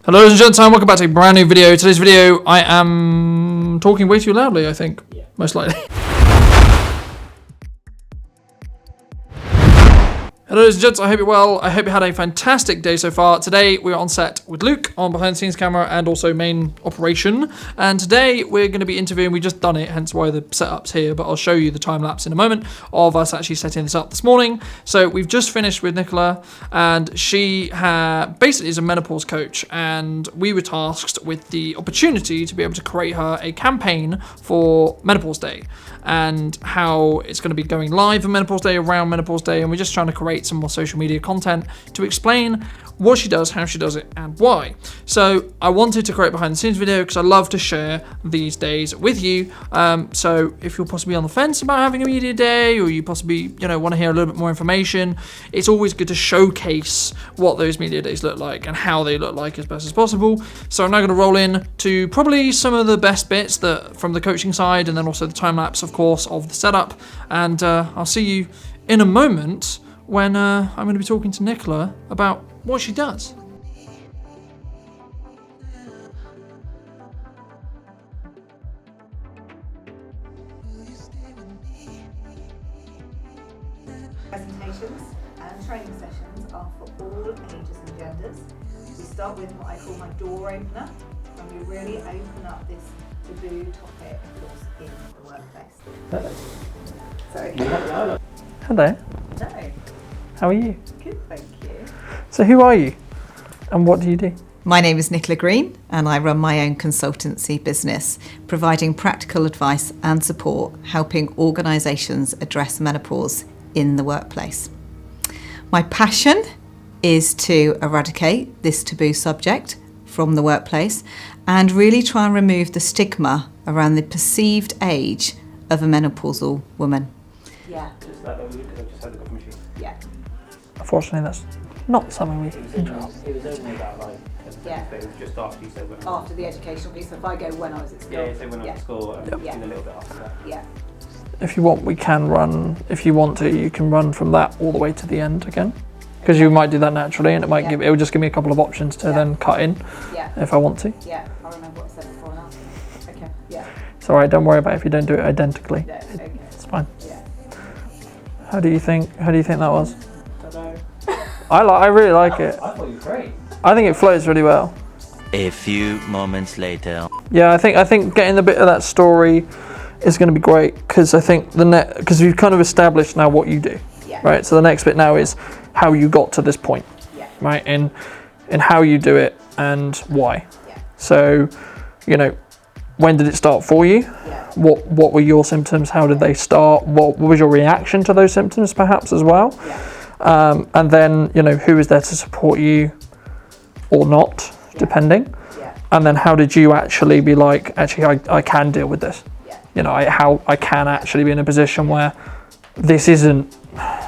Hello ladies and gentlemen, welcome back to a brand new video. Today's video, I am talking way too loudly, I think, most likely. Hello ladies and gents, I hope you're well. I hope you had a fantastic day so far. Today we're on set with Luke on behind the scenes camera and also main operation. And today we're going to be interviewing, we just done it, hence why the setup's here, but I'll show you the time lapse in a moment of us actually setting this up this morning. So we've just finished with Nicola and she basically is a menopause coach, and we were tasked with the opportunity to be able to create her a campaign for Menopause Day and how it's going to be going live on Menopause Day, around Menopause Day, and we're just trying to create some more social media content to explain what she does, how she does it, and why. So I wanted to create a behind the scenes video because I love to share these days with you. So if you're possibly on the fence about having a media day, or you possibly want to hear a little bit more information, it's always good to showcase what those media days look like and how they look like as best as possible. So I'm now going to roll in to probably some of the best bits that from the coaching side, and then also the time lapse, of course, of the setup. And I'll see you in a moment when I'm going to be talking to Nicola about what she does. Presentations and training sessions are for all ages and genders. We start with what I call my door opener, and we really open up this taboo topic, of course, in the workplace. Hello. Sorry. Hello. No. How are you? Good, thank you. So who are you and what do you do? My name is Nicola Green and I run my own consultancy business, providing practical advice and support, helping organisations address menopause in the workplace. My passion is to eradicate this taboo subject from the workplace and really try and remove the stigma around the perceived age of a menopausal woman. Yeah. Just that we could have just had the coffee machine. Yeah. Unfortunately, that's not something we control. It was only about like, it was just after you said when. After the educational piece, so if I go when I was at school. Yeah, so when I was at school, and a little bit after that. Yeah. If you want, we can run. If you want to, you can run from that all the way to the end again, because you might do that naturally, and it might it will just give me a couple of options to then cut in. Yeah. If I want to. Yeah, I remember what I said before and after. Okay. Yeah. It's alright. Don't worry about it if you don't do it identically. Yeah. Okay. It's fine. Yeah. How do you think that was? I don't know. I really like it. I thought you were great. I think it flows really well. A few moments later. Yeah, I think getting the bit of that story is going to be great, because I think because we've kind of established now what you do, right? So the next bit now is how you got to this point, right? And how you do it and why. Yeah. So, when did it start for you? Yeah. What were your symptoms? How did they start? What was your reaction to those symptoms, perhaps, as well? Yeah. And then who is there to support you, or not, depending. Yeah. And then how did you actually be like, actually, I can deal with this. Yeah. How I can actually be in a position where this isn't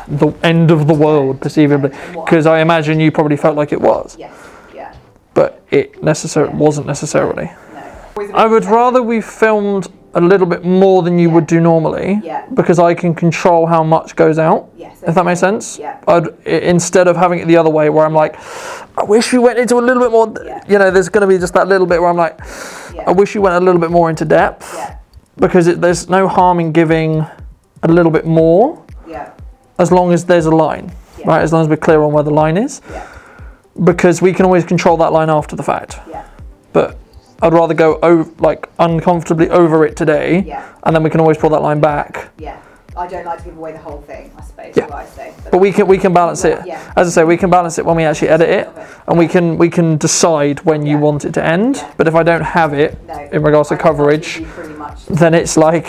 the end of the world, perceivably, because I imagine you probably felt like it was. Yes. Yeah. But it wasn't necessarily. No. I would rather we filmed a little bit more than you would do normally, because I can control how much goes out. Yes, if that makes sense. Yeah. Instead of having it the other way, where I'm like, I wish you went into a little bit more. There's going to be just that little bit where I'm like, I wish you went a little bit more into depth. Yeah. Because there's no harm in giving a little bit more, as long as there's a line, right? As long as we're clear on where the line is, because we can always control that line after the fact. But I'd rather go uncomfortably over it today, and then we can always pull that line back. Yeah, I don't like to give away the whole thing, I suppose. Yeah. What I say. But we can balance it. Yeah. As I say, we can balance it when we actually edit it, and we can decide when you want it to end. Yeah. But if I don't have it in regards to coverage, then it's like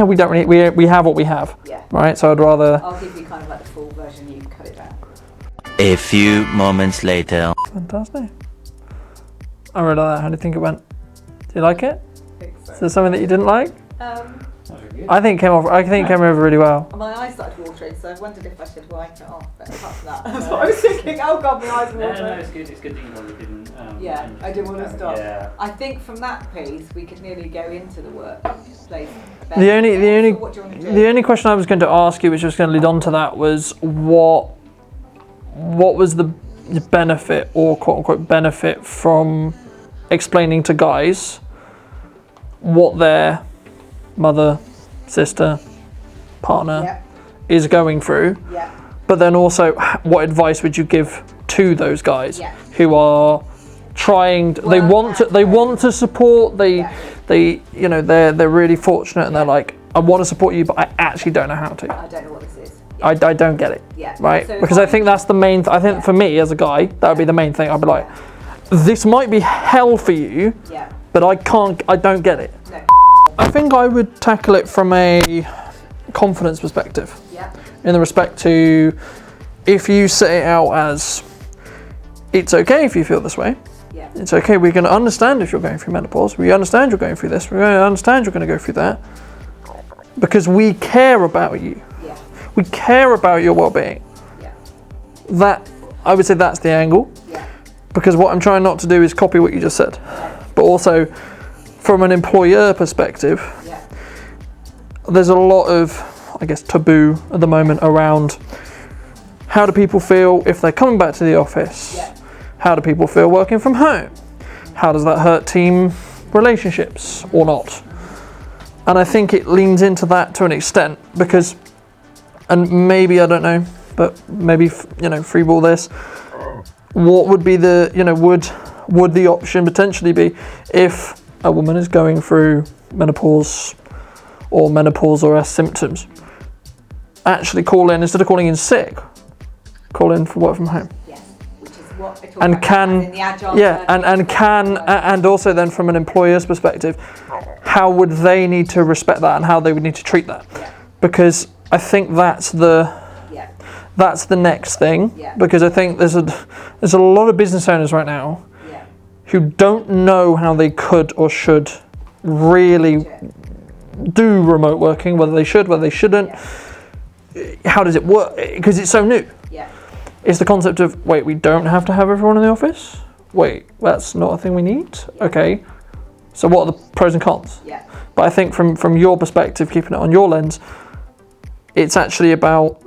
we don't really we have what we have. Yeah. Right. So I'd rather. I'll give you kind of like the full version. You can cut it down. A few moments later. Fantastic. I really like that. How do you think it went? Do you like it? I think so. Is there something that you didn't like? I think it came over really well. My eyes started watering, so I wondered if I should wipe it off. But apart from that, that's what I was thinking. Oh God, my eyes are watering. No, it's good. It's good that you probably didn't. I didn't want to stop. Yeah. I think from that piece we could nearly go into the workplace. The only question I was going to ask you, which was going to lead on to that, was what was the benefit or quote unquote benefit from explaining to guys what their mother, sister, partner is going through. But then also, what advice would you give to those guys who are trying? They want to support. They you know, they're really fortunate and they're like, I want to support you, but I actually don't know how to. I don't know what this is. I don't get it. Right? So because I think that's the main. I think for me as a guy, that would be the main thing. I'd be like, this might be hell for you, but I don't get it. No. I think I would tackle it from a confidence perspective. In the respect to, if you set it out as, it's okay if you feel this way. It's okay, we're going to understand if you're going through menopause. We understand you're going through this. We're going to understand you're going to go through that. Because we care about you. We care about your well-being. That, I would say that's the angle. Because what I'm trying not to do is copy what you just said. But also, from an employer perspective, there's a lot of, I guess, taboo at the moment around how do people feel if they're coming back to the office? How do people feel working from home? How does that hurt team relationships or not? And I think it leans into that to an extent because, and maybe, I don't know, but maybe, you know, freeball this, what would be the, you know, would the option potentially be if a woman is going through menopause or menopausal symptoms, actually call in, instead of calling in sick, call in for work from home. Which is what we're talking And about can, in the agile and also then from an employer's perspective, how would they need to respect that and how they would need to treat that? Because I think that's the next thing. Because I think there's a lot of business owners right now who don't know how they could or should really do remote working, whether they should, whether they shouldn't. How does it work? Because it's so new. It's the concept of, wait, we don't have to have everyone in the office? Wait, that's not a thing we need? Okay. So what are the pros and cons? But I think from your perspective, keeping it on your lens, it's actually about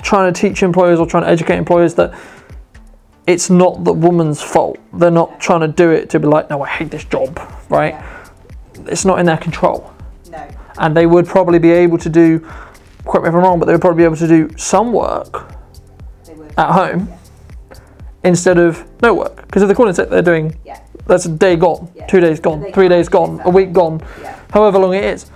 trying to teach employers or trying to educate employers that it's not the woman's fault. They're not trying to do it to be like, no, I hate this job, right? It's not in their control. No. And they would probably be able to do, correct me if I'm wrong, but they would probably be able to do some work at home instead of no work. Because if they're calling it, they're doing, that's a day gone, 2 days gone, 3 days gone, a week gone, however long it is.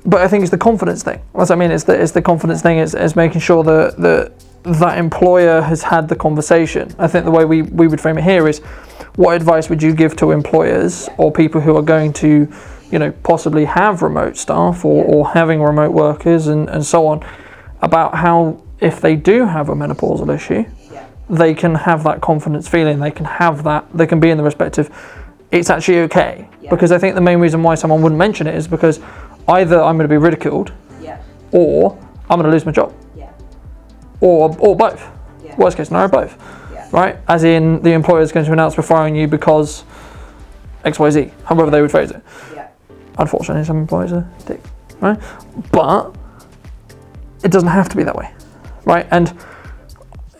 But I think it's the confidence thing. What I mean is the confidence thing is making sure that employer has had the conversation. I think the way we would frame it here is, what advice would you give to employers or people who are going to, you know, possibly have remote staff or having remote workers and so on, about how, if they do have a menopausal issue, they can have that confidence feeling, they can be in the respective, it's actually okay. Because I think the main reason why someone wouldn't mention it is because either I'm going to be ridiculed or I'm going to lose my job. Or both. Worst case scenario, both. Right? As in, the employer is going to announce we're firing you because XYZ, however they would phrase it. Unfortunately, some employers are dicks, right? But it doesn't have to be that way, right? And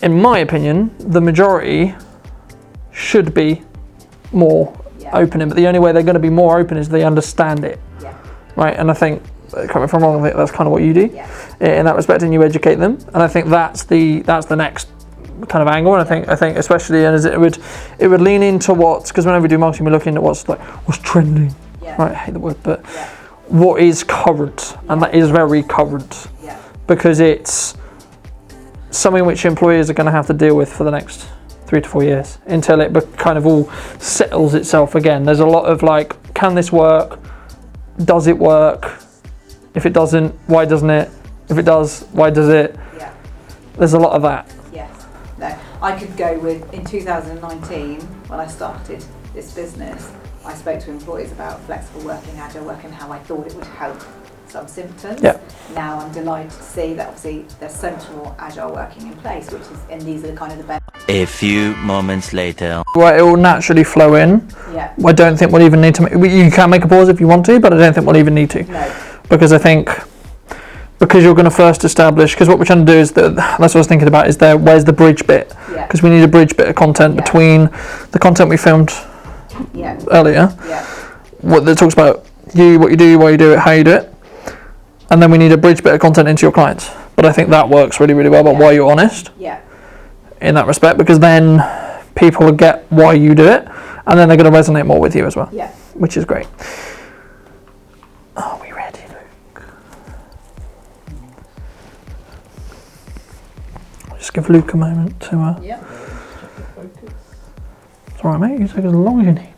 in my opinion, the majority should be more open in, but the only way they're going to be more open is they understand it, right? And I think, correct me if I'm wrong, I think that's kind of what you do in that respect, and you educate them. And I think that's the next kind of angle. And I think especially, and as it would lean into because whenever we do marketing, we're looking at what's trending. Right, I hate the word, but what is current, and that is very current, because it's something which employers are going to have to deal with for the next 3 to 4 years until it kind of all settles itself again. There's a lot of like, can this work? Does it work? If it doesn't, why doesn't it? If it does, why does it? There's a lot of that. No, I could go with, in 2019, when I started this business, I spoke to employees about flexible working, agile working, how I thought it would help some symptoms. Now I'm delighted to see that obviously there's so much more agile working in place, and these are the kind of the benefits. A few moments later. Well, it will naturally flow in. I don't think we'll even need to you can make a pause if you want to, but I don't think we'll even need to. No. Because I think because you're going to first establish, because what we're trying to do is that's what I was thinking about, is where's the bridge bit, because we need a bridge bit of content between the content we filmed earlier, what that talks about you, what you do, why you do it, how you do it, and then we need a bridge bit of content into your clients. But I think that works really, really well about why you're honest in that respect, because then people will get why you do it, and then they're going to resonate more with you as well, which is great. Are we ready, Luke? I'll just give Luke a moment to... It's alright, mate, you take as long as you need.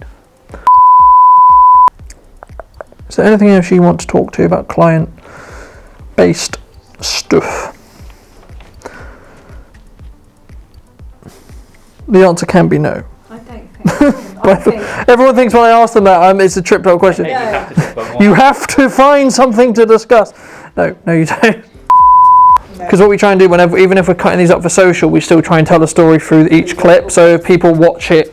Is there anything else you want to talk to about client-based stuff? The answer can be no. I don't think. Everyone thinks when I ask them that it's a tripped up question. You have to find something to discuss. No, you don't. Because what we try and do even if we're cutting these up for social, we still try and tell the story through each clip. So if people watch it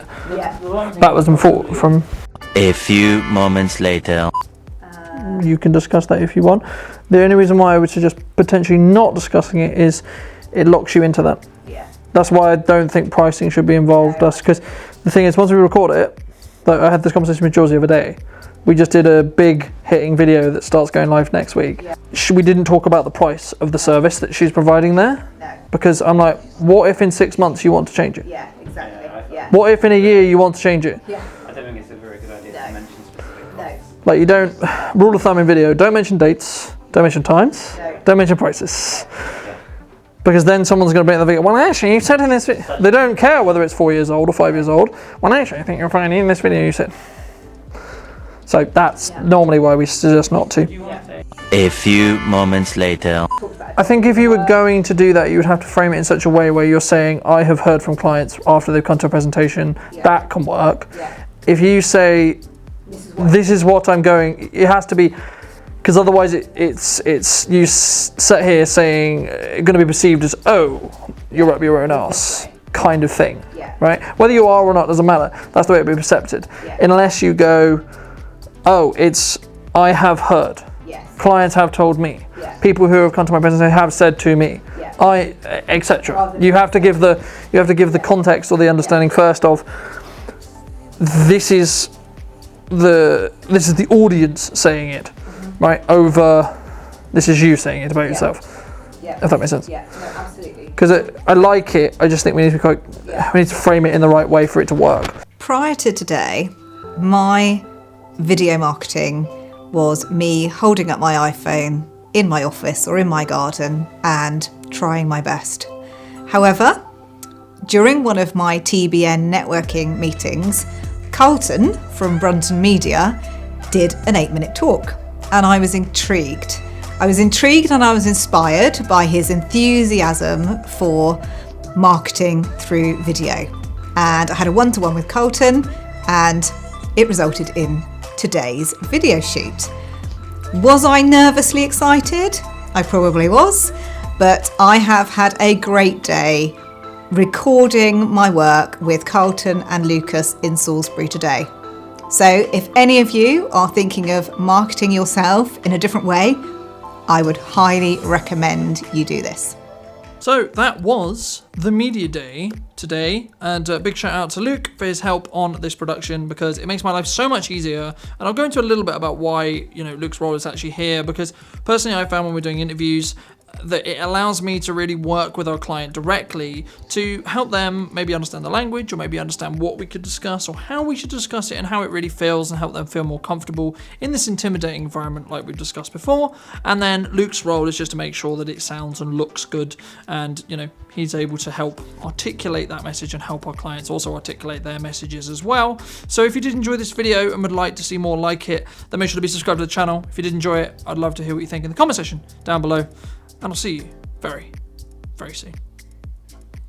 backwards and forth from... A few moments later. You can discuss that if you want. The only reason why I would suggest potentially not discussing it is it locks you into that. That's why I don't think pricing should be involved. That's because the thing is, once we record it, like I had this conversation with Jules the other day, we just did a big hitting video that starts going live next week. We didn't talk about the price of the service that she's providing there. Because I'm like, what if in 6 months you want to change it? What if in a year you want to change it? I don't think it's a very good idea to mention specific costs. Like you don't, rule of thumb in video, don't mention dates, don't mention times, don't mention prices. Because then someone's going to be in the video, well actually you said in this video, they don't care whether it's 4 years old or 5 years old, well actually I think you're finding in this video you said. So that's normally why we suggest not to. A few moments later. I think if you were going to do that, you would have to frame it in such a way where you're saying, I have heard from clients after they've come to a presentation, that can work. If you say, this is what I'm going, it has to be, because otherwise it's you sit here saying, going to be perceived as, oh, you're up your own arse, kind of thing, right? Whether you are or not doesn't matter. That's the way it will be perceived. Unless you go, oh, it's, I have heard. Clients have told me. People who have come to my presentation have said to me. Etc. You have to give the context or the understanding first of this is the audience saying it, right? Over this is you saying it about yourself. If that makes sense. No, absolutely. Because I like it. I just think we need to frame it in the right way for it to work. Prior to today, my video marketing was me holding up my iPhone in my office or in my garden and trying my best. However, during one of my TBN networking meetings, Carlton from Brunton Media did an 8-minute talk, and I was intrigued. I was intrigued and I was inspired by his enthusiasm for marketing through video. And I had a one-to-one with Carlton, and it resulted in today's video shoot. Was I nervously excited? I probably was, but I have had a great day recording my work with Carlton and Lucas in Salisbury today. So if any of you are thinking of marketing yourself in a different way, I would highly recommend you do this. So that was the media day today, and a big shout out to Luke for his help on this production, because it makes my life so much easier. And I'll go into a little bit about why Luke's role is actually here, because personally I found when we're doing interviews that it allows me to really work with our client directly to help them maybe understand the language, or maybe understand what we could discuss or how we should discuss it and how it really feels, and help them feel more comfortable in this intimidating environment like we've discussed before. And then Luke's role is just to make sure that it sounds and looks good, and he's able to help articulate that message and help our clients also articulate their messages as well. So if you did enjoy this video and would like to see more like it, then make sure to be subscribed to the channel. If you did enjoy it, I'd love to hear what you think in the comment section down below. And I'll see you very, very soon.